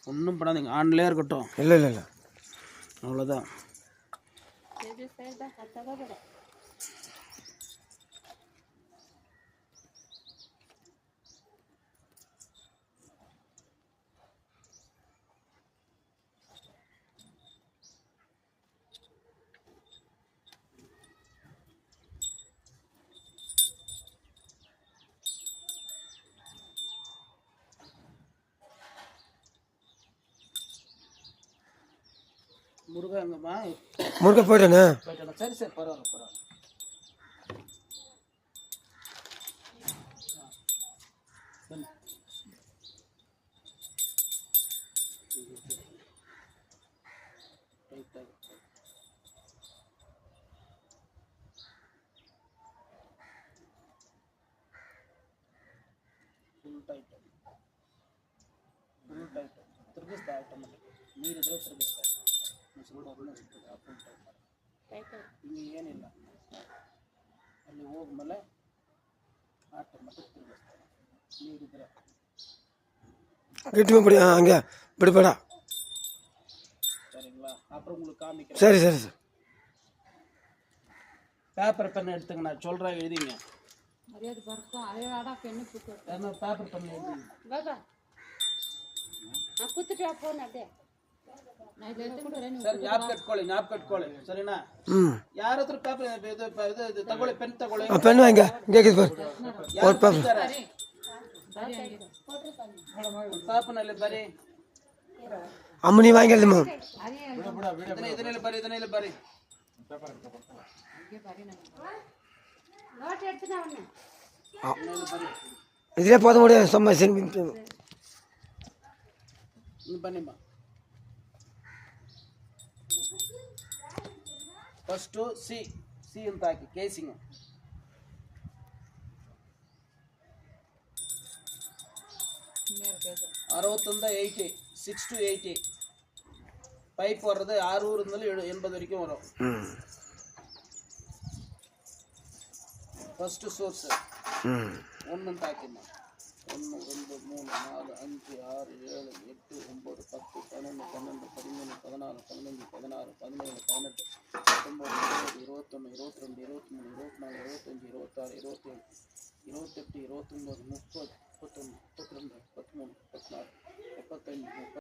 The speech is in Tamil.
ஒன்றும் பண்ணாதீங்க, ஆன்லேயே இருக்கட்டும். இல்லை இல்லை இல்லை, அவ்வளோதான். முருகா எங்கம்மா? முருகா போயிட்டேண்ணே. சரி சரி, பரவாயில்ல பரவாயில்ல. ఫుల్ టైట్ తిరిగిస్తా, ఆటోమేటిక్ మీరు ఇద్దరు తిరిగిస్తారు. ಮುಸುಗುಡು ಒಬ್ಬನೇ ಸಿಗ್ತದೆ ಆ ಫುಲ್ ಟೈಟ್. ಹಿಂಗೆ ಏನಿಲ್ಲ, ಅಲ್ಲಿ ಹೋದ್ಮೇಲೆ ಆಟೋಮೆಟಿಕ್ ತಿರುಗಿಸ್ತಾರೆ ನೀರಿದ್ರೆ. கிட்டுமே படி அங்கே இப்படிப்படா. சரிங்களா? அப்புறம் உங்களுக்கு காமிக்கிறேன். சரி சரி சார். பேப்பர் பென் எடுத்துங்க, நான் சொல்கிறேன், எழுதிங்க. பேப்பர் பென் எழுதிங்க. ಸರ್ ಜ್ಞಾಪಕ ಇಟ್ಕೊಳ್ಳಿ ಸರಿನಾ? ಯಾರ ಹತ್ರ ಪೇಪರ್ ಇದು ತಗೊಳ್ಳಿ, ಪೆನ್ ತಗೊಳ್ಳಿ. ಪೆನ್ ಹಂಗೆ ಪಾಪನಲ್ಲಿ ಬರಿ. ಅಮ್ಮ ನೀವು ಹಂಗೆ ಇದನ್ನೆಲ್ಲ ಬರಿ, ಇದನ್ನೆಲ್ಲ ಬರಿ. ಇದ್ರೆ ಪೋದ ಮಾಡಿ ಸಮಸ್ಯೆ ಬನ್ನಿಮ್ಮ. ಫಸ್ಟು ಸಿ ಅಂತ ಹಾಕಿ ಕೇಸಿಂಗ್. அறுபத்தொன்று 80, 6 to 80. பைப் வர்றது 600 80 வரைக்கும் வரும். First source 1 தாக்கிடணும். 1 2 3 4 5 6 7 8 9 10 11 12 13 14 15 16 17 18 19 20 21 22 23 24 25 26 27 28 29 30